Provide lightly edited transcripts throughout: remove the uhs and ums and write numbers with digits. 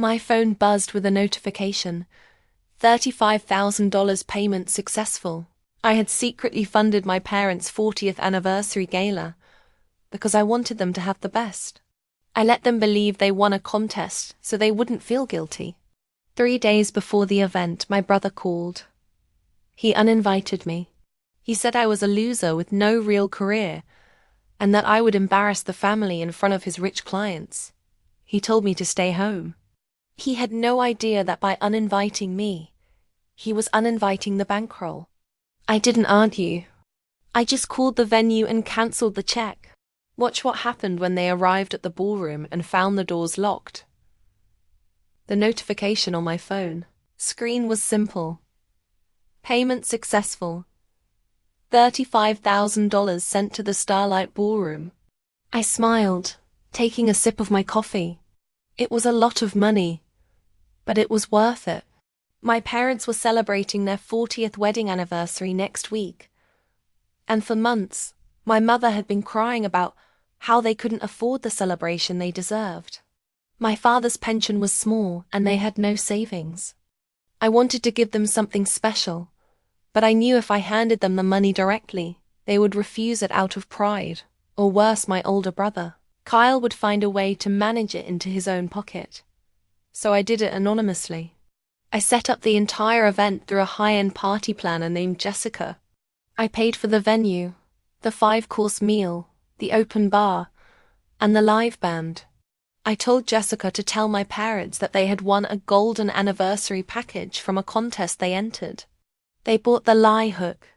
My phone buzzed with a notification. $35,000 payment successful. I had secretly funded my parents' 40th anniversary gala because I wanted them to have the best. I let them believe they won a contest so they wouldn't feel guilty. 3 days before the event, my brother called. He uninvited me. He said I was a loser with no real career and that I would embarrass the family in front of his rich clients. He told me to stay home. He had no idea that by uninviting me, he was uninviting the bankroll. I didn't argue. I just called the venue and cancelled the check. Watch what happened when they arrived at the ballroom and found the doors locked. The notification on my phone screen was simple. Payment successful. $35,000 sent to the Starlight Ballroom. I smiled, taking a sip of my coffee. It was a lot of money, but it was worth it. My parents were celebrating their 40th wedding anniversary next week. And for months, my mother had been crying about how they couldn't afford the celebration they deserved. My father's pension was small and they had no savings. I wanted to give them something special, but I knew if I handed them the money directly, they would refuse it out of pride, or worse, my older brother, Kyle, would find a way to manage it into his own pocket. So I did it anonymously. I set up the entire event through a high-end party planner named Jessica. I paid for the venue, the 5-course meal, the open bar, and the live band. I told Jessica to tell my parents that they had won a golden anniversary package from a contest they entered. They bought the lie hook,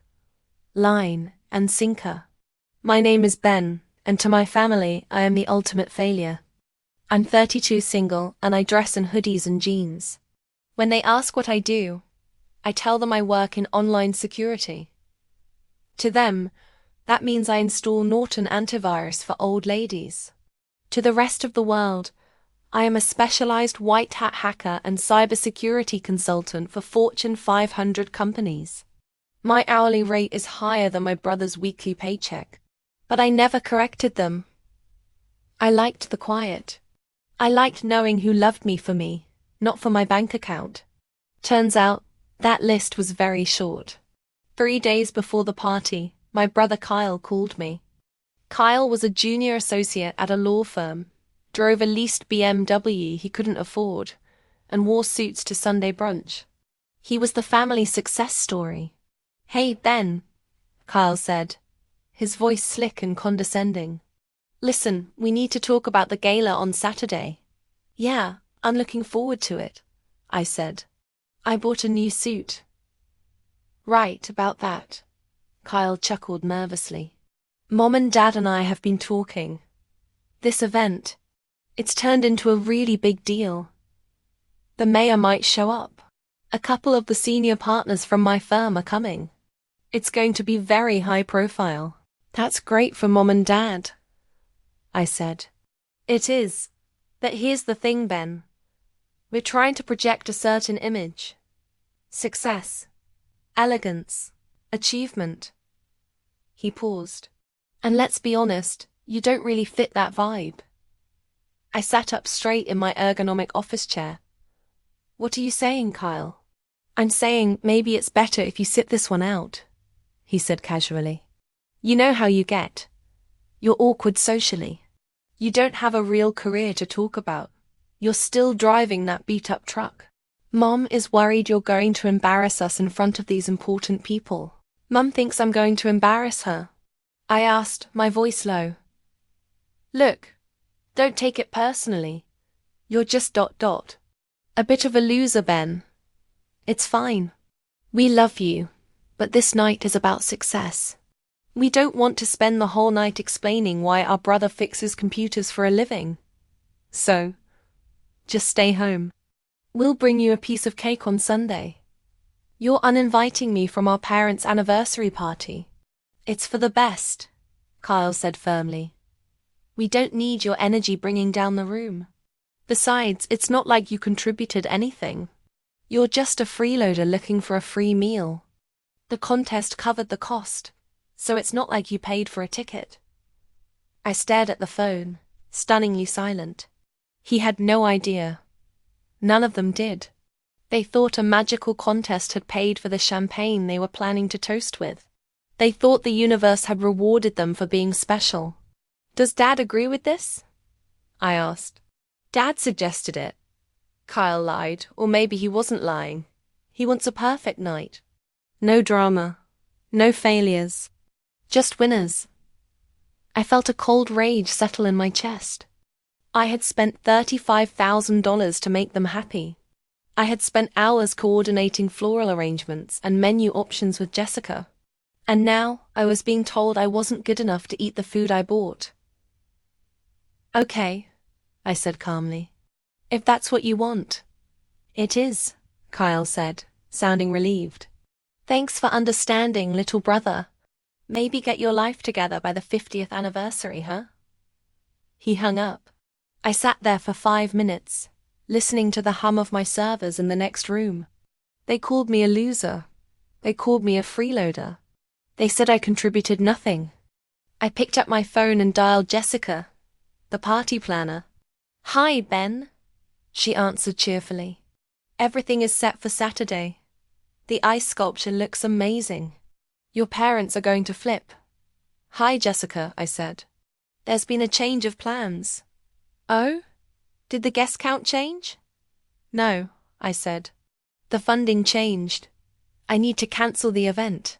line, and sinker. My name is Ben, and to my family, I am the ultimate failure. I'm 32, single, and I dress in hoodies and jeans. When they ask what I do, I tell them I work in online security. To them, that means I install Norton antivirus for old ladies. To the rest of the world, I am a specialized white hat hacker and cybersecurity consultant for Fortune 500 companies. My hourly rate is higher than my brother's weekly paycheck, but I never corrected them. I liked the quiet. I liked knowing who loved me for me, not for my bank account. Turns out, that list was very short. 3 days before the party, my brother Kyle called me. Kyle was a junior associate at a law firm, drove a leased BMW he couldn't afford, and wore suits to Sunday brunch. He was the family success story. "Hey, Ben," Kyle said, his voice slick and condescending. "Listen, we need to talk about the gala on Saturday." "Yeah, I'm looking forward to it," I said. "I bought a new suit." "Right about that," Kyle chuckled nervously. "Mom and Dad and I have been talking. This event, it's turned into a really big deal. The mayor might show up. A couple of the senior partners from my firm are coming. It's going to be very high profile." "That's great for Mom and Dad," I said. "It is, but here's the thing, Ben. We're trying to project a certain image. Success, elegance, achievement." He paused. "And let's be honest, you don't really fit that vibe." I sat up straight in my ergonomic office chair. "What are you saying, Kyle?" "I'm saying maybe it's better if you sit this one out," he said casually. "You know how you get. You're awkward socially. You don't have a real career to talk about. You're still driving that beat-up truck. Mom is worried you're going to embarrass us in front of these important people." "Mom thinks I'm going to embarrass her?" I asked, my voice low. "Look, don't take it personally. You're just ... a bit of a loser, Ben. It's fine. We love you, but this night is about success. We don't want to spend the whole night explaining why our brother fixes computers for a living. So, just stay home. We'll bring you a piece of cake on Sunday. You're uninviting me from our parents' anniversary party. It's for the best," Kyle said firmly. "We don't need your energy bringing down the room. Besides, it's not like you contributed anything. You're just a freeloader looking for a free meal. The contest covered the cost, so it's not like you paid for a ticket." I stared at the phone, stunningly silent. He had no idea. None of them did. They thought a magical contest had paid for the champagne they were planning to toast with. They thought the universe had rewarded them for being special. Does Dad agree with this? I asked. Dad suggested it. Kyle lied, or maybe he wasn't lying. He wants a perfect night. No drama. No failures. Just winners. I felt a cold rage settle in my chest. I had spent $35,000 to make them happy. I had spent hours coordinating floral arrangements and menu options with Jessica. And now I was being told I wasn't good enough to eat the food I bought. Okay, I said calmly. If that's what you want. It is, Kyle said, sounding relieved. Thanks for understanding, little brother. Maybe get your life together by the 50th anniversary, huh? He hung up. I sat there for 5 minutes, listening to the hum of my servers in the next room. They called me a loser. They called me a freeloader. They said I contributed nothing. I picked up my phone and dialed Jessica, the party planner. Hi, Ben, she answered cheerfully. Everything is set for Saturday. The ice sculpture looks amazing. Your parents are going to flip. Hi, Jessica, I said. There's been a change of plans. Oh? Did the guest count change? No, I said. The funding changed. I need to cancel the event.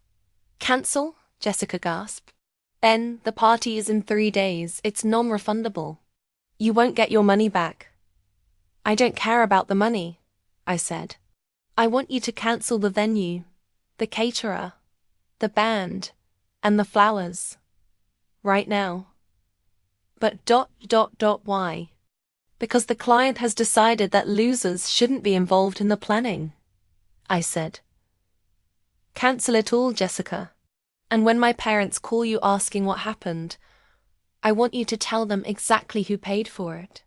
Cancel? Jessica gasped. Ben, the party is in 3 days. It's non-refundable. You won't get your money back. I don't care about the money, I said. I want you to cancel the venue, the caterer, the band, and the flowers. Right now. But why? Because the client has decided that losers shouldn't be involved in the planning, I said. Cancel it all, Jessica. And when my parents call you asking what happened, I want you to tell them exactly who paid for it,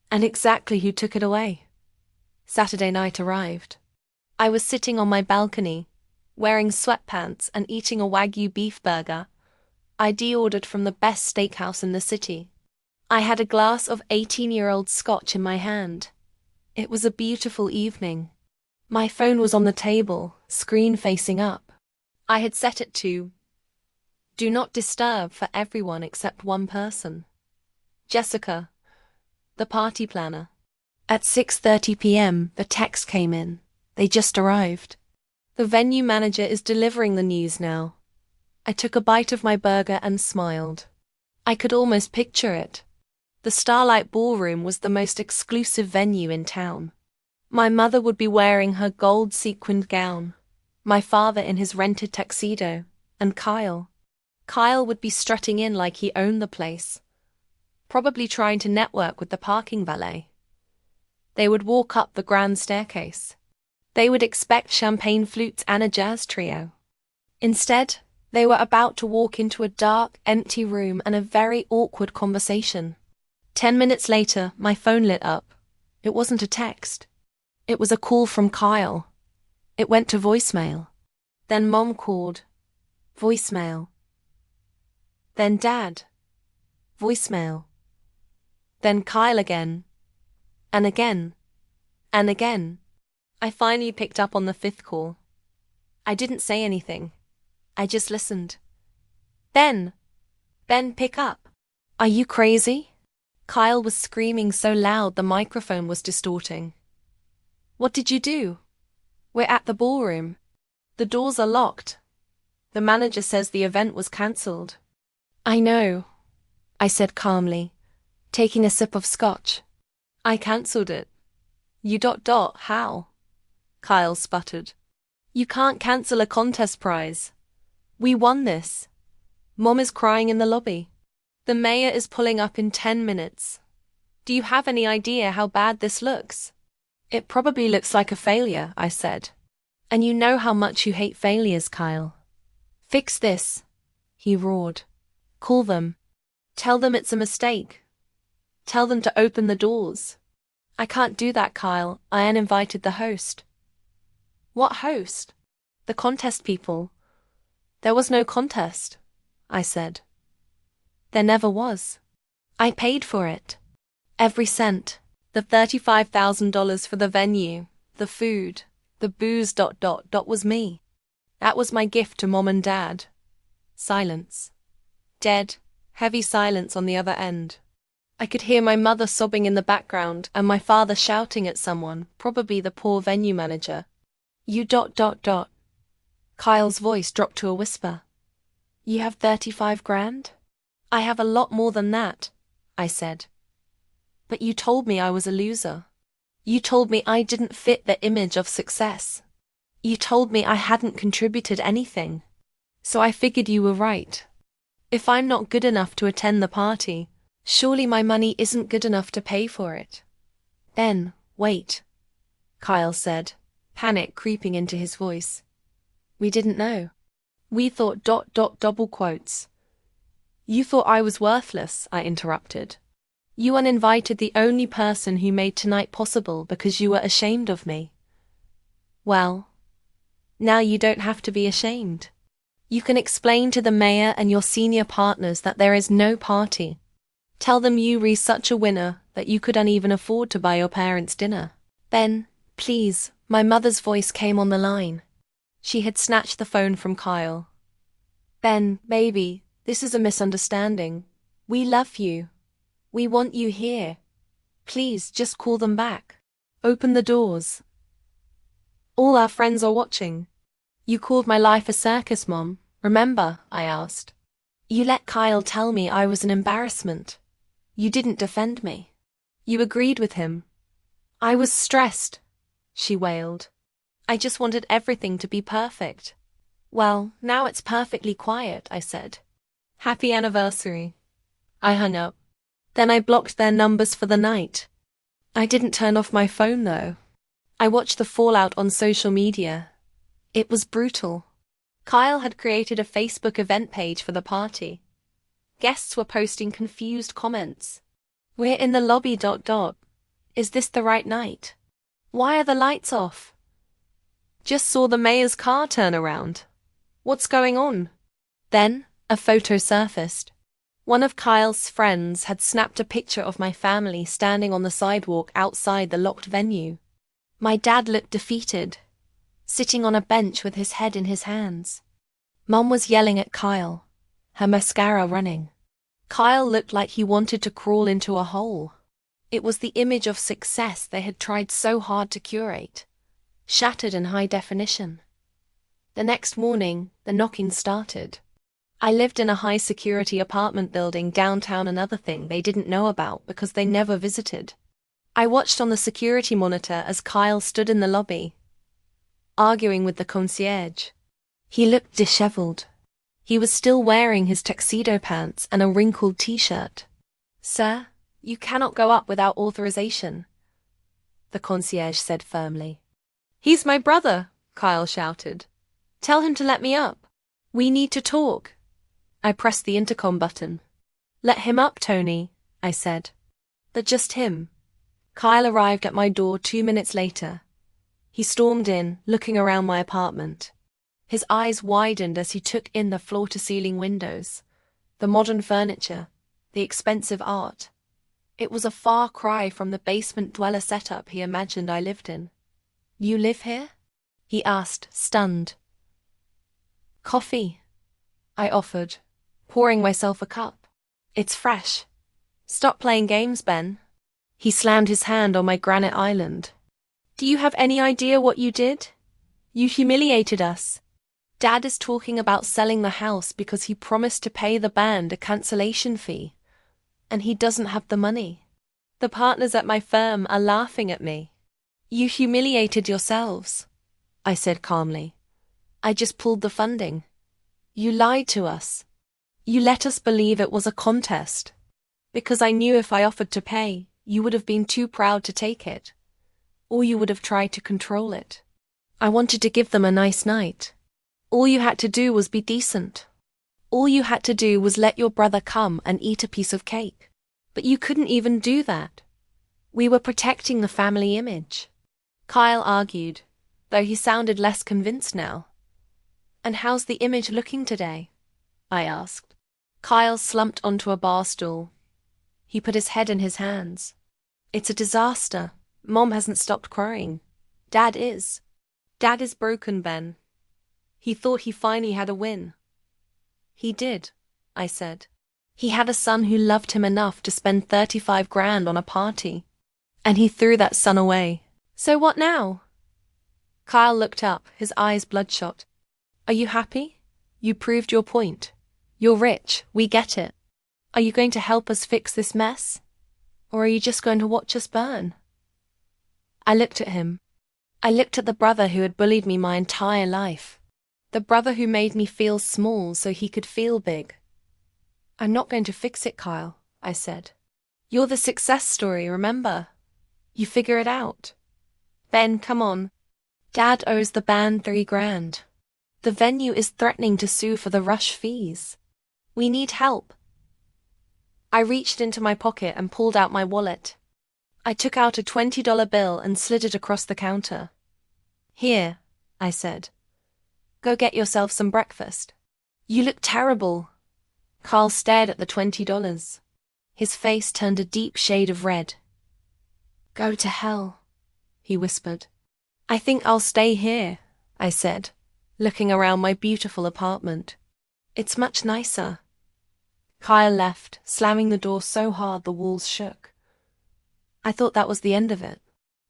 and exactly who took it away. Saturday night arrived. I was sitting on my balcony, wearing sweatpants and eating a Wagyu beef burger I de-ordered from the best steakhouse in the city. I had a glass of 18-year-old scotch in my hand. It was a beautiful evening. My phone was on the table, screen facing up. I had set it to Do Not Disturb for everyone except one person. Jessica, the party planner. At 6:30 p.m., the text came in. They just arrived. The venue manager is delivering the news now. I took a bite of my burger and smiled. I could almost picture it. The Starlight Ballroom was the most exclusive venue in town. My mother would be wearing her gold sequined gown, my father in his rented tuxedo, and Kyle. Kyle would be strutting in like he owned the place, probably trying to network with the parking valet. They would walk up the grand staircase. They would expect champagne flutes and a jazz trio. Instead, they were about to walk into a dark, empty room and a very awkward conversation. 10 minutes later, my phone lit up. It wasn't a text. It was a call from Kyle. It went to voicemail. Then Mom called. Voicemail. Then Dad. Voicemail. Then Kyle again. And again. And again. I finally picked up on the 5th call. I didn't say anything. I just listened. Ben, pick up. Are you crazy? Kyle was screaming so loud the microphone was distorting. What did you do? We're at the ballroom. The doors are locked. The manager says the event was cancelled. I know, I said calmly, taking a sip of scotch. I cancelled it. You ... how? Kyle sputtered. You can't cancel a contest prize. We won this. Mom is crying in the lobby. The mayor is pulling up in 10 minutes. Do you have any idea how bad this looks? It probably looks like a failure, I said. And you know how much you hate failures, Kyle. Fix this, he roared. Call them. Tell them it's a mistake. Tell them to open the doors. I can't do that, Kyle. I uninvited the host. What host? The contest people. There was no contest, I said. There never was. I paid for it. Every cent. The $35,000 for the venue, the food, the booze ... was me. That was my gift to Mom and Dad. Silence. Dead, heavy silence on the other end. I could hear my mother sobbing in the background and my father shouting at someone, probably the poor venue manager. You ... Kyle's voice dropped to a whisper. You have 35 grand? I have a lot more than that, I said. But you told me I was a loser. You told me I didn't fit the image of success. You told me I hadn't contributed anything. So I figured you were right. If I'm not good enough to attend the party, surely my money isn't good enough to pay for it. Then, wait, Kyle said, panic creeping into his voice. We didn't know. We thought ... double quotes. You thought I was worthless, I interrupted. You uninvited the only person who made tonight possible because you were ashamed of me. Well, now you don't have to be ashamed. You can explain to the mayor and your senior partners that there is no party. Tell them you were such a winner that you couldn't even afford to buy your parents dinner. Ben, please, my mother's voice came on the line. She had snatched the phone from Kyle. Ben, baby, this is a misunderstanding. We love you. We want you here. Please, just call them back. Open the doors. All our friends are watching. You called my life a circus, Mom, remember? I asked. You let Kyle tell me I was an embarrassment. You didn't defend me. You agreed with him. I was stressed, she wailed. I just wanted everything to be perfect. Well, now it's perfectly quiet, I said. Happy anniversary. I hung up. Then I blocked their numbers for the night. I didn't turn off my phone though. I watched the fallout on social media. It was brutal. Kyle had created a Facebook event page for the party. Guests were posting confused comments. We're in the lobby ... Is this the right night? Why are the lights off? Just saw the mayor's car turn around. What's going on? Then, a photo surfaced. One of Kyle's friends had snapped a picture of my family standing on the sidewalk outside the locked venue. My dad looked defeated, sitting on a bench with his head in his hands. Mom was yelling at Kyle, her mascara running. Kyle looked like he wanted to crawl into a hole. It was the image of success they had tried so hard to curate, shattered in high definition. The next morning, the knocking started. I lived in a high-security apartment building downtown, another thing they didn't know about because they never visited. I watched on the security monitor as Kyle stood in the lobby, arguing with the concierge. He looked disheveled. He was still wearing his tuxedo pants and a wrinkled t-shirt. Sir, you cannot go up without authorization, the concierge said firmly. He's my brother, Kyle shouted. Tell him to let me up. We need to talk. I pressed the intercom button. Let him up, Tony, I said. But just him. Kyle arrived at my door 2 minutes later. He stormed in, looking around my apartment. His eyes widened as he took in the floor-to-ceiling windows, the modern furniture, the expensive art. It was a far cry from the basement dweller setup he imagined I lived in. You live here? He asked, stunned. Coffee, I offered, pouring myself a cup. It's fresh. Stop playing games, Ben. He slammed his hand on my granite island. Do you have any idea what you did? You humiliated us. Dad is talking about selling the house because he promised to pay the band a cancellation fee, and he doesn't have the money. The partners at my firm are laughing at me. You humiliated yourselves, I said calmly. I just pulled the funding. You lied to us. You let us believe it was a contest. Because I knew if I offered to pay, you would have been too proud to take it. Or you would have tried to control it. I wanted to give them a nice night. All you had to do was be decent. All you had to do was let your brother come and eat a piece of cake. But you couldn't even do that. We were protecting the family image. Kyle argued, though he sounded less convinced now. And how's the image looking today? I asked. Kyle slumped onto a bar stool. He put his head in his hands. It's a disaster. Mom hasn't stopped crying. Dad is. Dad is broken, Ben. He thought he finally had a win. He did, I said. He had a son who loved him enough to spend 35 grand on a party. And he threw that son away. So what now? Kyle looked up, his eyes bloodshot. Are you happy? You proved your point. You're rich, we get it. Are you going to help us fix this mess? Or are you just going to watch us burn? I looked at him. I looked at the brother who had bullied me my entire life. The brother who made me feel small so he could feel big. I'm not going to fix it, Kyle, I said. You're the success story, remember? You figure it out. Ben, come on. Dad owes the band 3 grand. The venue is threatening to sue for the rush fees. We need help. I reached into my pocket and pulled out my wallet. I took out a $20 bill and slid it across the counter. Here, I said. Go get yourself some breakfast. You look terrible. Carl stared at the $20. His face turned a deep shade of red. Go to hell, he whispered. I think I'll stay here, I said, looking around my beautiful apartment. It's much nicer. Kyle left, slamming the door so hard the walls shook. I thought that was the end of it.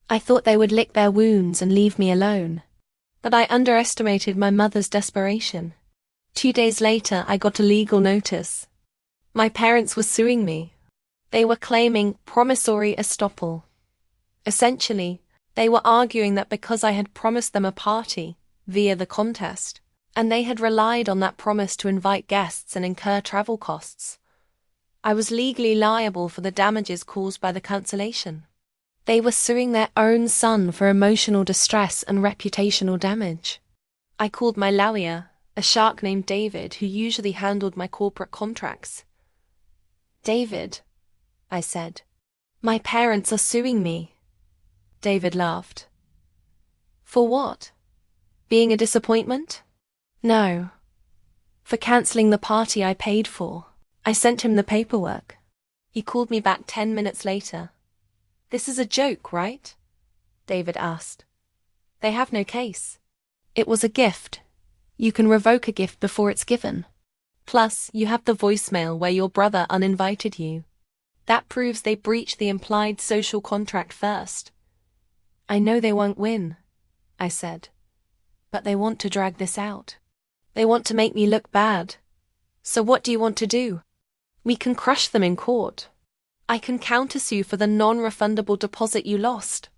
I thought they would lick their wounds and leave me alone. But I underestimated my mother's desperation. 2 days later, I got a legal notice. My parents were suing me. They were claiming promissory estoppel. Essentially, they were arguing that because I had promised them a party via the contest, and they had relied on that promise to invite guests and incur travel costs, I was legally liable for the damages caused by the cancellation. They were suing their own son for emotional distress and reputational damage. I called my lawyer, a shark named David, who usually handled my corporate contracts. David, I said, my parents are suing me. David laughed. For what? Being a disappointment? No. For cancelling the party I paid for. I sent him the paperwork. He called me back 10 minutes later. This is a joke, right? David asked. They have no case. It was a gift. You can revoke a gift before it's given. Plus, you have the voicemail where your brother uninvited you. That proves they breached the implied social contract first. I know they won't win, I said. But they want to drag this out. They want to make me look bad. So what do you want to do? We can crush them in court. I can countersue for the non-refundable deposit you lost.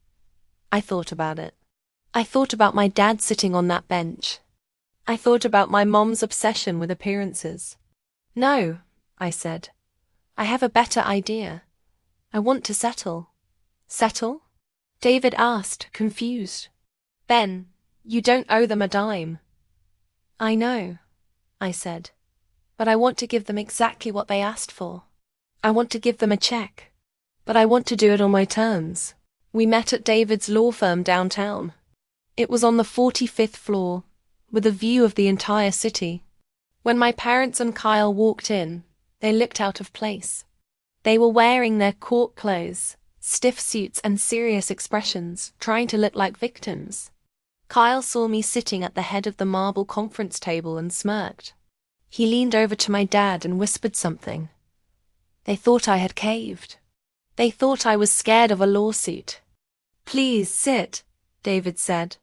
I thought about it. I thought about my dad sitting on that bench. I thought about my mom's obsession with appearances. No, I said. I have a better idea. I want to settle. Settle? David asked, confused. Ben, you don't owe them a dime. I know, I said. But I want to give them exactly what they asked for. I want to give them a check. But I want to do it on my terms. We met at David's law firm downtown. It was on the 45th floor, with a view of the entire city. When my parents and Kyle walked in, they looked out of place. They were wearing their court clothes, stiff suits and serious expressions, trying to look like victims. Kyle saw me sitting at the head of the marble conference table and smirked. He leaned over to my dad and whispered something. They thought I had caved. They thought I was scared of a lawsuit. Please sit, David said,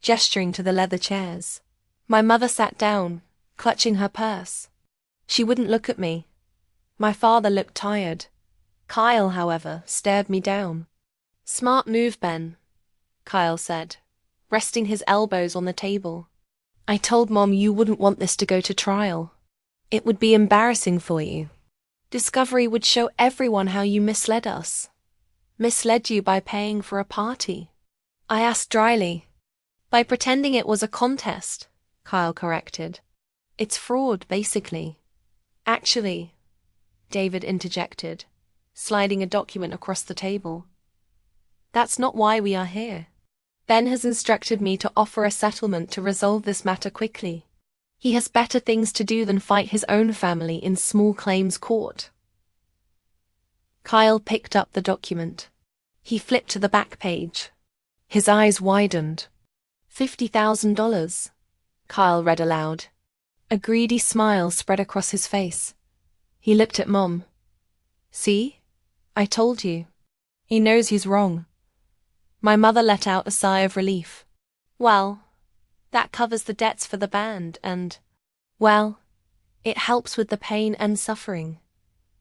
gesturing to the leather chairs. My mother sat down, clutching her purse. She wouldn't look at me. My father looked tired. Kyle, however, stared me down. Smart move, Ben, Kyle said, resting his elbows on the table. I told Mom you wouldn't want this to go to trial. It would be embarrassing for you. Discovery would show everyone how you misled us. Misled you by paying for a party. I asked dryly. By pretending it was a contest, Kyle corrected. It's fraud, basically. Actually, David interjected, sliding a document across the table. That's not why we are here. Ben has instructed me to offer a settlement to resolve this matter quickly. He has better things to do than fight his own family in small claims court. Kyle picked up the document. He flipped to the back page. His eyes widened. $50,000, Kyle read aloud. A greedy smile spread across his face. He looked at Mom. See? I told you. He knows he's wrong. My mother let out a sigh of relief. Well, that covers the debts for the band and, well, it helps with the pain and suffering.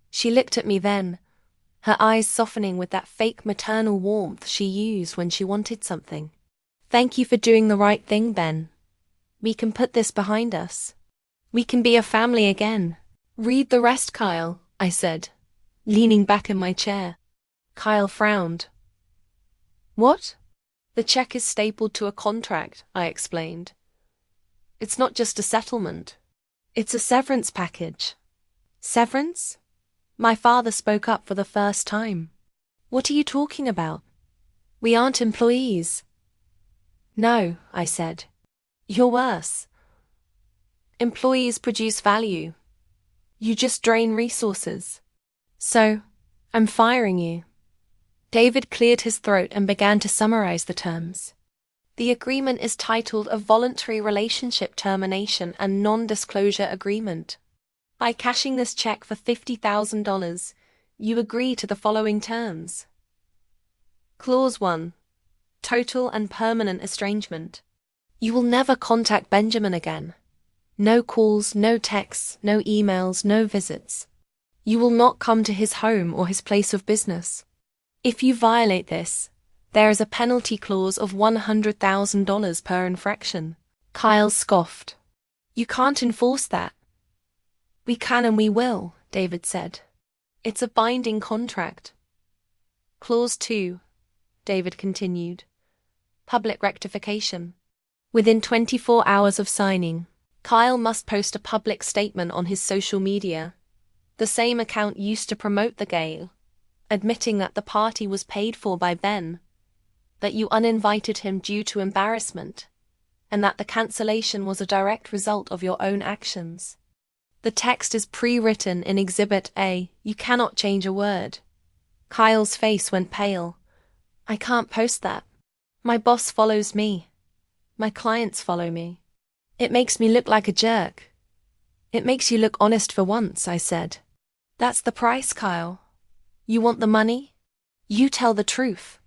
She looked at me then, her eyes softening with that fake maternal warmth she used when she wanted something. Thank you for doing the right thing, Ben. We can put this behind us. We can be a family again. Read the rest, Kyle, I said, leaning back in my chair. Kyle frowned. What? The check is stapled to a contract, I explained. It's not just a settlement. It's a severance package. Severance? My father spoke up for the first time. What are you talking about? We aren't employees. No, I said. You're worse. Employees produce value. You just drain resources. So, I'm firing you. David cleared his throat and began to summarize the terms. The agreement is titled a voluntary relationship termination and non-disclosure agreement. By cashing this check for $50,000, you agree to the following terms. Clause 1. Total and permanent estrangement. You will never contact Benjamin again. No calls, no texts, no emails, no visits. You will not come to his home or his place of business. If you violate this, there is a penalty clause of $100,000 per infraction. Kyle scoffed. You can't enforce that. We can and we will, David said. It's a binding contract. Clause 2, David continued. Public rectification. Within 24 hours of signing, Kyle must post a public statement on his social media, the same account used to promote the gala, admitting that the party was paid for by Ben, that you uninvited him due to embarrassment, and that the cancellation was a direct result of your own actions. The text is pre-written in Exhibit A. You cannot change a word. Kyle's face went pale. I can't post that. My boss follows me. My clients follow me. It makes me look like a jerk. It makes you look honest for once, I said. That's the price, Kyle. You want the money? You tell the truth.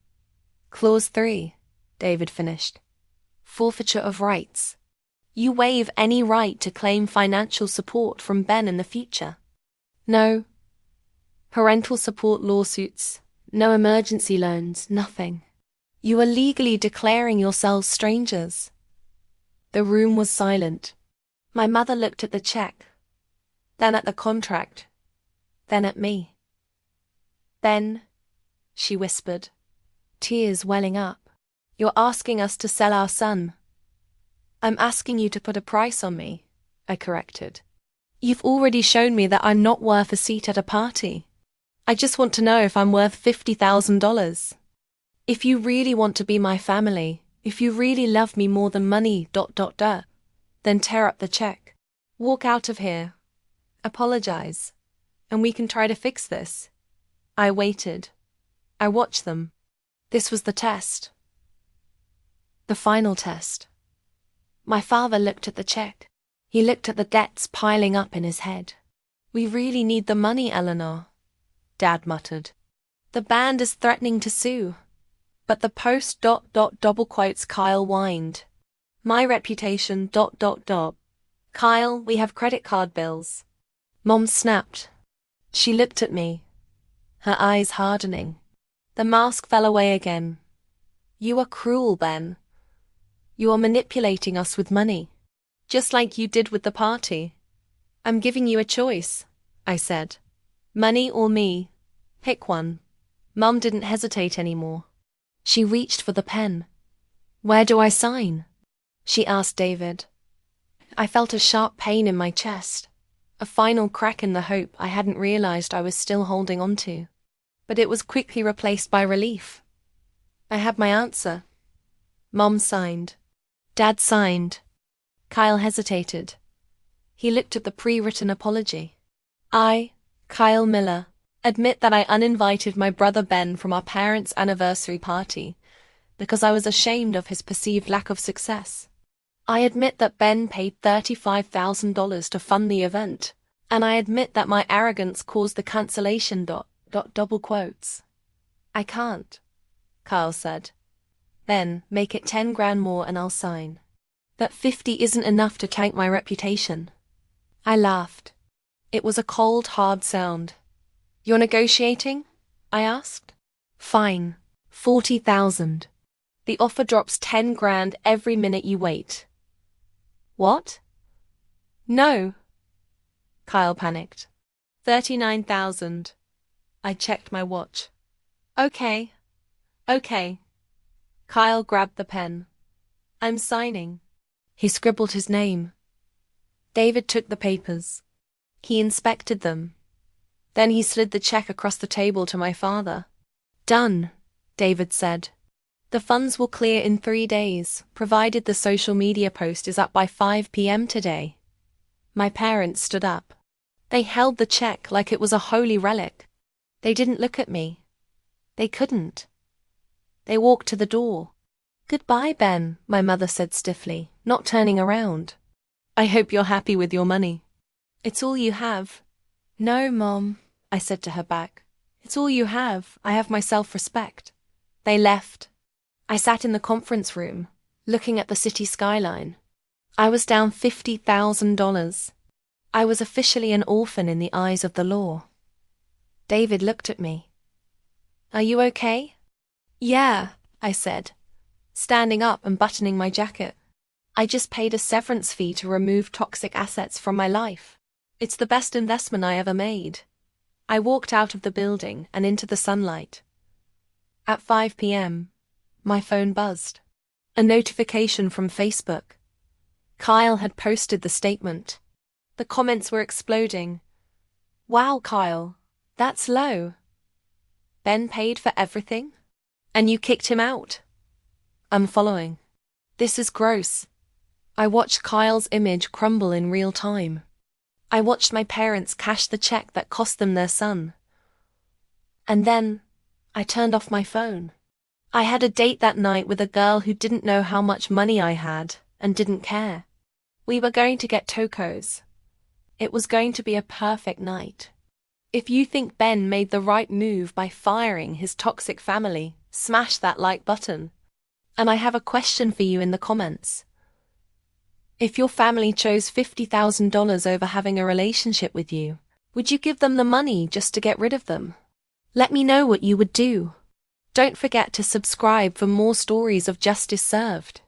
Clause 3, David finished. Forfeiture of rights. You waive any right to claim financial support from Ben in the future. No parental support lawsuits, no emergency loans, nothing. You are legally declaring yourselves strangers. The room was silent. My mother looked at the check, then at the contract, then at me. Ben, she whispered, tears welling up, you're asking us to sell our son. I'm asking you to put a price on me, I corrected. You've already shown me that I'm not worth a seat at a party. I just want to know if I'm worth $50,000. If you really want to be my family, if you really love me more than money, then tear up the check. Walk out of here. Apologize. And we can try to fix this. I waited. I watched them. This was the test. The final test. My father looked at the check. He looked at the debts piling up in his head. We really need the money, Eleanor, Dad muttered. The band is threatening to sue. But the post ... double quotes Kyle whined. My reputation ... Kyle, we have credit card bills. Mom snapped. She looked at me, her eyes hardening. The mask fell away again. You are cruel, Ben. You are manipulating us with money, just like you did with the party. I'm giving you a choice, I said. Money or me. Pick one. Mum didn't hesitate anymore. She reached for the pen. Where do I sign? She asked David. I felt a sharp pain in my chest, a final crack in the hope I hadn't realized I was still holding on to. But it was quickly replaced by relief. I had my answer. Mom signed. Dad signed. Kyle hesitated. He looked at the pre-written apology. I, Kyle Miller, Admit that I uninvited my brother Ben from our parents' anniversary party because I was ashamed of his perceived lack of success. I admit that Ben paid $35,000 to fund the event, and I admit that my arrogance caused the cancellation. Double quotes. I can't, Kyle said. Then, make it 10 grand more and I'll sign. That 50 isn't enough to tank my reputation. I laughed. It was a cold, hard sound. You're negotiating? I asked. Fine. 40,000. The offer drops 10 grand every minute you wait. What? No. Kyle panicked. 39,000. I checked my watch. Okay. Kyle grabbed the pen. I'm signing. He scribbled his name. David took the papers. He inspected them. Then he slid the check across the table to my father. Done, David said. The funds will clear in 3 days, provided the social media post is up by 5 p.m. today. My parents stood up. They held the check like it was a holy relic. They didn't look at me. They couldn't. They walked to the door. Goodbye, Ben, my mother said stiffly, not turning around. I hope you're happy with your money. It's all you have. No, Mom, I said to her back. It's all you have. I have my self-respect. They left. I sat in the conference room, looking at the city skyline. I was down $50,000. I was officially an orphan in the eyes of the law. David looked at me. Are you okay? Yeah, I said, standing up and buttoning my jacket. I just paid a severance fee to remove toxic assets from my life. It's the best investment I ever made. I walked out of the building and into the sunlight. At 5 p.m., my phone buzzed. A notification from Facebook. Kyle had posted the statement. The comments were exploding. Wow, Kyle, that's low. Ben paid for everything? And you kicked him out? I'm following. This is gross. I watched Kyle's image crumble in real time. I watched my parents cash the check that cost them their son. And then, I turned off my phone. I had a date that night with a girl who didn't know how much money I had and didn't care. We were going to get tacos. It was going to be a perfect night. If you think Ben made the right move by firing his toxic family, smash that like button. And I have a question for you in the comments. If your family chose $50,000 over having a relationship with you, would you give them the money just to get rid of them? Let me know what you would do. Don't forget to subscribe for more stories of justice served.